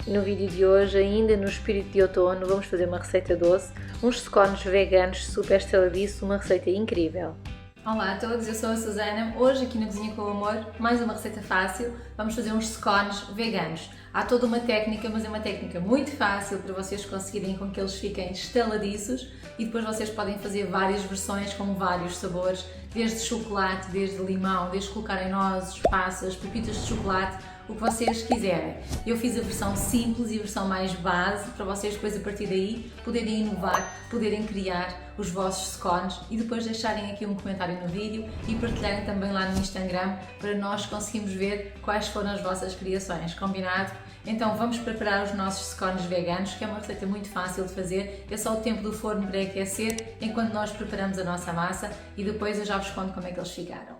No vídeo de hoje, ainda no espírito de outono, vamos fazer uma receita doce, uns scones veganos super estaladiço, uma receita incrível. Olá a todos, eu sou a Susana. Hoje aqui na Cozinha com o Amor, mais uma receita fácil. Vamos fazer uns scones veganos. Há toda uma técnica, mas é uma técnica muito fácil para vocês conseguirem com que eles fiquem estaladiços e depois vocês podem fazer várias versões com vários sabores, desde chocolate, desde limão, desde colocarem nozes, passas, pepitas de chocolate, o que vocês quiserem. Eu fiz a versão simples e a versão mais base para vocês depois a partir daí poderem inovar, poderem criar os vossos scones e depois deixarem aqui um comentário no vídeo e partilharem também lá no Instagram para nós conseguirmos ver quais foram as vossas criações, combinado? Então vamos preparar os nossos scones veganos, que é uma receita muito fácil de fazer, é só o tempo do forno para aquecer enquanto nós preparamos a nossa massa e depois eu já vos conto como é que eles ficaram.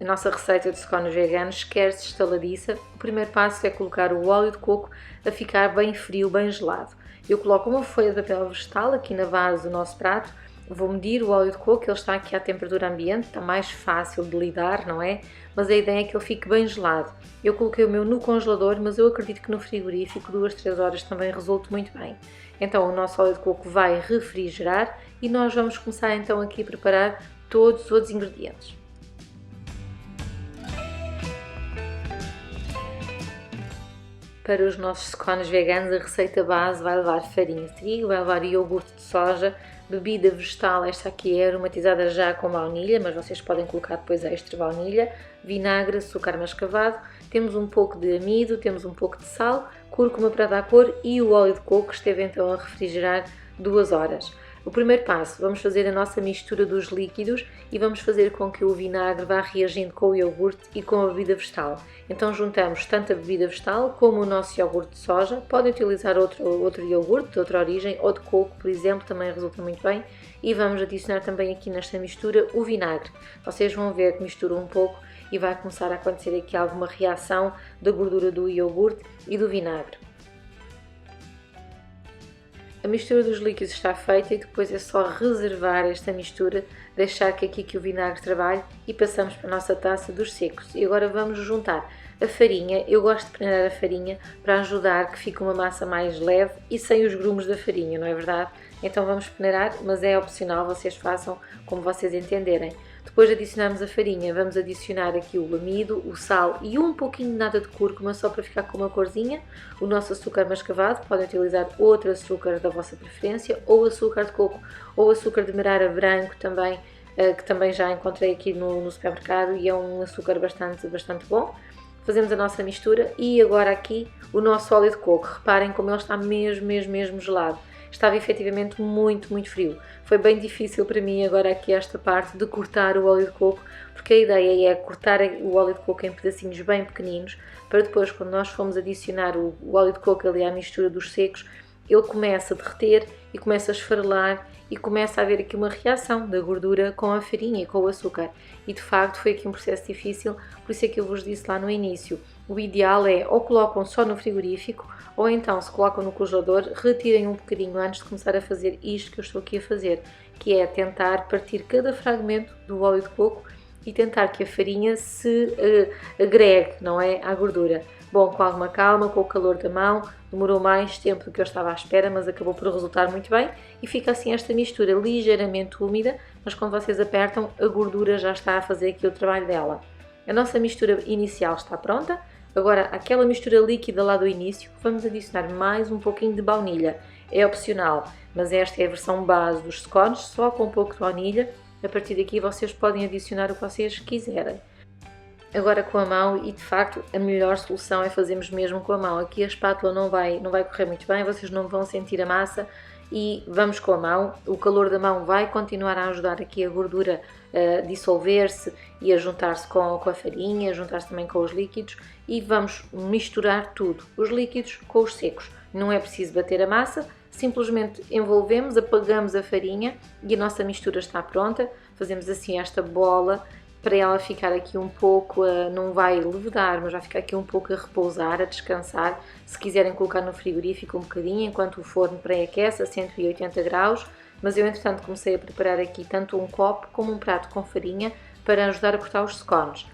A nossa receita de scones veganos quer-se estaladiça. O primeiro passo é colocar o óleo de coco a ficar bem frio, bem gelado. Eu coloco uma folha de papel vegetal aqui na base do nosso prato, vou medir o óleo de coco, ele está aqui à temperatura ambiente, está mais fácil de lidar, não é? Mas a ideia é que ele fique bem gelado. Eu coloquei o meu no congelador, mas eu acredito que no frigorífico 2-3 horas também resulte muito bem. Então o nosso óleo de coco vai refrigerar e nós vamos começar então aqui a preparar todos os outros ingredientes. Para os nossos scones veganos, a receita base vai levar farinha de trigo, vai levar iogurte de soja, bebida vegetal, esta aqui é aromatizada já com baunilha, mas vocês podem colocar depois extra baunilha, vinagre, açúcar mascavado, temos um pouco de amido, temos um pouco de sal, cúrcuma para dar cor e o óleo de coco que esteve então a refrigerar 2 horas. O primeiro passo, vamos fazer a nossa mistura dos líquidos e vamos fazer com que o vinagre vá reagindo com o iogurte e com a bebida vegetal. Então juntamos tanto a bebida vegetal como o nosso iogurte de soja, podem utilizar outro iogurte de outra origem ou de coco, por exemplo, também resulta muito bem. E vamos adicionar também aqui nesta mistura o vinagre. Vocês vão ver que mistura um pouco e vai começar a acontecer aqui alguma reação da gordura do iogurte e do vinagre. A mistura dos líquidos está feita e depois é só reservar esta mistura, deixar que o vinagre trabalhe e passamos para a nossa taça dos secos. E agora vamos juntar a farinha. Eu gosto de peneirar a farinha para ajudar que fique uma massa mais leve e sem os grumos da farinha, não é verdade? Então vamos peneirar, mas é opcional, vocês façam como vocês entenderem. Depois de adicionarmos a farinha, vamos adicionar aqui o amido, o sal e um pouquinho de nada de cúrcuma, só para ficar com uma corzinha. O nosso açúcar mascavado, podem utilizar outro açúcar da vossa preferência, ou açúcar de coco, ou açúcar de demerara branco também, que também já encontrei aqui no supermercado e é um açúcar bastante bom. Fazemos a nossa mistura e agora aqui o nosso óleo de coco. Reparem como ele está mesmo gelado. Estava efetivamente muito frio. Foi bem difícil para mim agora aqui esta parte de cortar o óleo de coco, porque a ideia é cortar o óleo de coco em pedacinhos bem pequeninos, para depois quando nós formos adicionar o óleo de coco ali à mistura dos secos, ele começa a derreter e começa a esfarelar e começa a haver aqui uma reação da gordura com a farinha e com o açúcar. E de facto foi aqui um processo difícil, por isso é que eu vos disse lá no início. O ideal é ou colocam só no frigorífico ou então se colocam no congelador, retirem um bocadinho antes de começar a fazer isto que eu estou aqui a fazer, que é tentar partir cada fragmento do óleo de coco e tentar que a farinha se agregue, não é, à gordura. Bom, com alguma calma, com o calor da mão, demorou mais tempo do que eu estava à espera, mas acabou por resultar muito bem e fica assim esta mistura ligeiramente úmida, mas quando vocês apertam, a gordura já está a fazer aqui o trabalho dela. A nossa mistura inicial está pronta, agora aquela mistura líquida lá do início, vamos adicionar mais um pouquinho de baunilha, é opcional, mas esta é a versão base dos scones, só com um pouco de baunilha, a partir daqui vocês podem adicionar o que vocês quiserem. Agora com a mão, e de facto a melhor solução é fazermos mesmo com a mão. Aqui a espátula não vai correr muito bem, vocês não vão sentir a massa e vamos com a mão. O calor da mão vai continuar a ajudar aqui a gordura a dissolver-se e a juntar-se com a farinha, a juntar-se também com os líquidos e vamos misturar tudo, os líquidos com os secos. Não é preciso bater a massa, simplesmente envolvemos, apagamos a farinha e a nossa mistura está pronta. Fazemos assim esta bola para ela ficar aqui um pouco, não vai levedar, mas vai ficar aqui um pouco a repousar, a descansar. Se quiserem colocar no frigorífico um bocadinho, enquanto o forno pré-aquece a 180 graus, mas eu entretanto comecei a preparar aqui tanto um copo como um prato com farinha para ajudar a cortar os scones.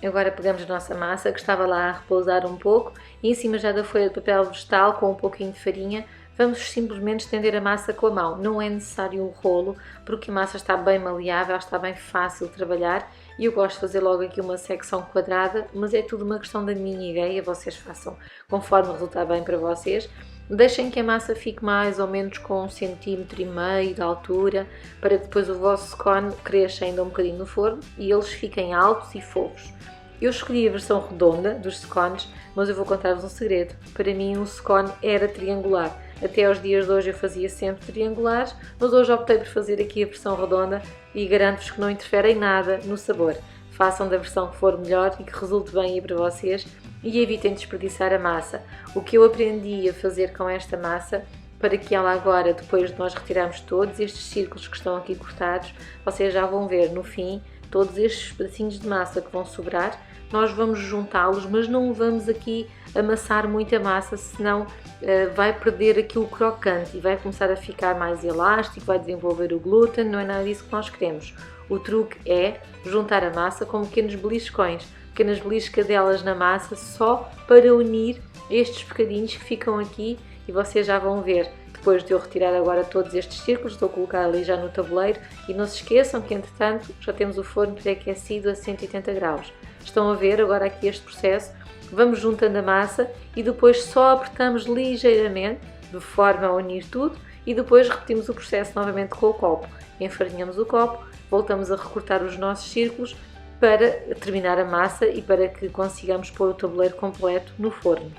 Agora pegamos a nossa massa que estava lá a repousar um pouco e em cima já da folha de papel vegetal com um pouquinho de farinha vamos simplesmente estender a massa com a mão. Não é necessário um rolo porque a massa está bem maleável, está bem fácil de trabalhar e eu gosto de fazer logo aqui uma secção quadrada, mas é tudo uma questão da minha ideia, vocês façam conforme resultar bem para vocês. Deixem que a massa fique mais ou menos com 1,5 cm de altura para que depois o vosso scone cresça ainda um bocadinho no forno e eles fiquem altos e fofos. Eu escolhi a versão redonda dos scones, mas eu vou contar-vos um segredo. Para mim um scone era triangular. Até aos dias de hoje eu fazia sempre triangulares, mas hoje optei por fazer aqui a versão redonda e garanto-vos que não interfere em nada no sabor. Façam da versão que for melhor e que resulte bem aí para vocês e evitem desperdiçar a massa. O que eu aprendi a fazer com esta massa, para que ela agora, depois de nós retirarmos todos estes círculos que estão aqui cortados, vocês já vão ver no fim, todos estes pedacinhos de massa que vão sobrar, nós vamos juntá-los, mas não vamos aqui amassar muito a massa, senão vai perder aqui o crocante e vai começar a ficar mais elástico, vai desenvolver o glúten, não é nada disso que nós queremos. O truque é juntar a massa com pequenos beliscões, pequenas beliscadelas na massa, só para unir estes bocadinhos que ficam aqui e vocês já vão ver. Depois de eu retirar agora todos estes círculos, estou a colocar ali já no tabuleiro e não se esqueçam que entretanto já temos o forno pré-aquecido a 180 graus. Estão a ver agora aqui este processo? Vamos juntando a massa e depois só apertamos ligeiramente, de forma a unir tudo e depois repetimos o processo novamente com o copo. Enfarinhamos o copo, voltamos a recortar os nossos círculos para terminar a massa e para que consigamos pôr o tabuleiro completo no forno.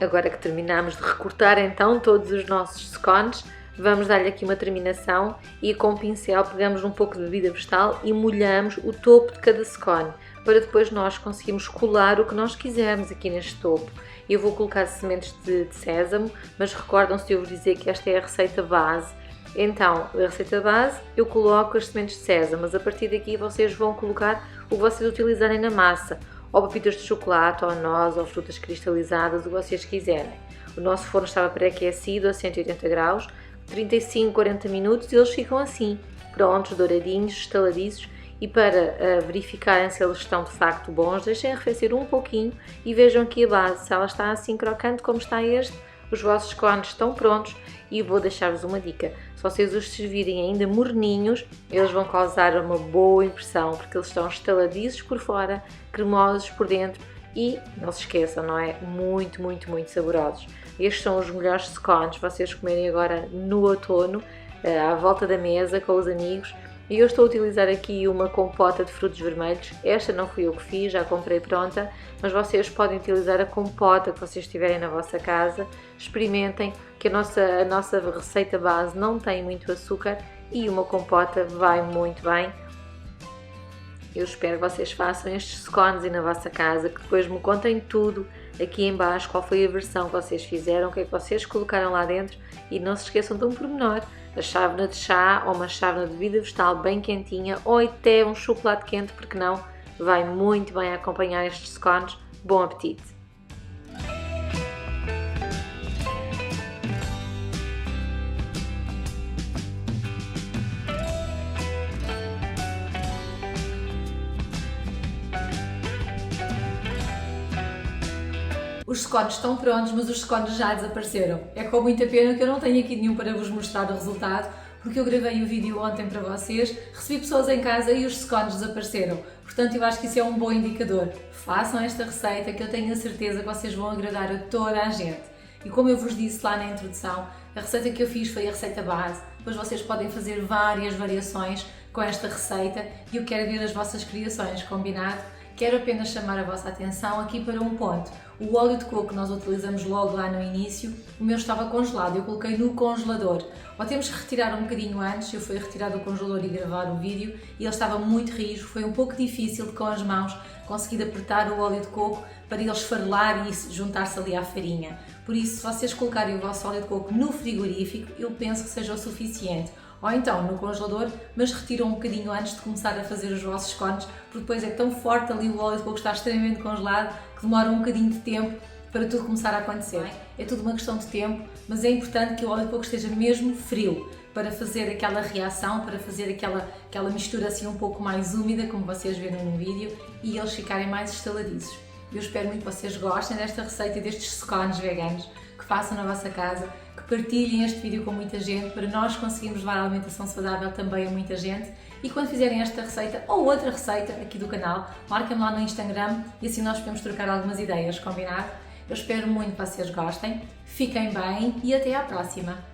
Agora que terminamos de recortar então todos os nossos scones, vamos dar-lhe aqui uma terminação e com o pincel pegamos um pouco de bebida vegetal e molhamos o topo de cada scone, para depois nós conseguirmos colar o que nós quisermos aqui neste topo. Eu vou colocar sementes de sésamo, mas recordam-se de eu vos dizer que esta é a receita base. Então, a receita base, eu coloco as sementes de sésamo, mas a partir daqui vocês vão colocar o que vocês utilizarem na massa. Ou pepitas de chocolate, ou noz, ou frutas cristalizadas, o que vocês quiserem. O nosso forno estava pré-aquecido a 180 graus, 35, 40 minutos e eles ficam assim, prontos, douradinhos, estaladiços. E para verificarem se eles estão de facto bons, deixem arrefecer um pouquinho e vejam aqui a base, se ela está assim crocante como está este, os vossos cones estão prontos. E vou deixar-vos uma dica, se vocês os servirem ainda morninhos, eles vão causar uma boa impressão, porque eles estão estaladiços por fora, cremosos por dentro e, não se esqueçam, não é? Muito, muito, muito saborosos. Estes são os melhores scones, vocês comerem agora no outono, à volta da mesa com os amigos. E eu estou a utilizar aqui uma compota de frutos vermelhos. Esta não fui eu que fiz, já comprei pronta, mas vocês podem utilizar a compota que vocês tiverem na vossa casa. Experimentem, que a nossa receita base não tem muito açúcar e uma compota vai muito bem. Eu espero que vocês façam estes scones aí na vossa casa, que depois me contem tudo aqui em baixo, qual foi a versão que vocês fizeram, o que é que vocês colocaram lá dentro e não se esqueçam de um pormenor. A chávena de chá ou uma chávena de bebida vegetal bem quentinha ou até um chocolate quente, porque não, vai muito bem acompanhar estes scones. Bom apetite! Os scones estão prontos, mas os scones já desapareceram. É com muita pena que eu não tenho aqui nenhum para vos mostrar o resultado, porque eu gravei o vídeo ontem para vocês, recebi pessoas em casa e os scones desapareceram. Portanto, eu acho que isso é um bom indicador. Façam esta receita que eu tenho a certeza que vocês vão agradar a toda a gente. E como eu vos disse lá na introdução, a receita que eu fiz foi a receita base, depois vocês podem fazer várias variações com esta receita e eu quero ver as vossas criações, combinado? Quero apenas chamar a vossa atenção aqui para um ponto. O óleo de coco que nós utilizamos logo lá no início, o meu estava congelado, eu coloquei no congelador. Ou temos que retirar um bocadinho antes, eu fui retirar do congelador e gravar o vídeo e ele estava muito rijo, foi um pouco difícil de com as mãos conseguir apertar o óleo de coco para ele esfarelar e juntar-se ali à farinha. Por isso, se vocês colocarem o vosso óleo de coco no frigorífico, eu penso que seja o suficiente. ou então no congelador, mas retiram um bocadinho antes de começar a fazer os vossos scones, porque depois é tão forte ali o óleo de coco, está extremamente congelado, que demora um bocadinho de tempo para tudo começar a acontecer. É tudo uma questão de tempo, mas é importante que o óleo de coco esteja mesmo frio, para fazer aquela reação, para fazer aquela mistura assim um pouco mais úmida, como vocês viram no vídeo, e eles ficarem mais estaladiços. Eu espero muito que vocês gostem desta receita e destes scones veganos, que façam na vossa casa, que partilhem este vídeo com muita gente, para nós conseguirmos levar a alimentação saudável também a muita gente. E quando fizerem esta receita ou outra receita aqui do canal, marquem-me lá no Instagram e assim nós podemos trocar algumas ideias, combinado? Eu espero muito que vocês gostem, fiquem bem e até à próxima!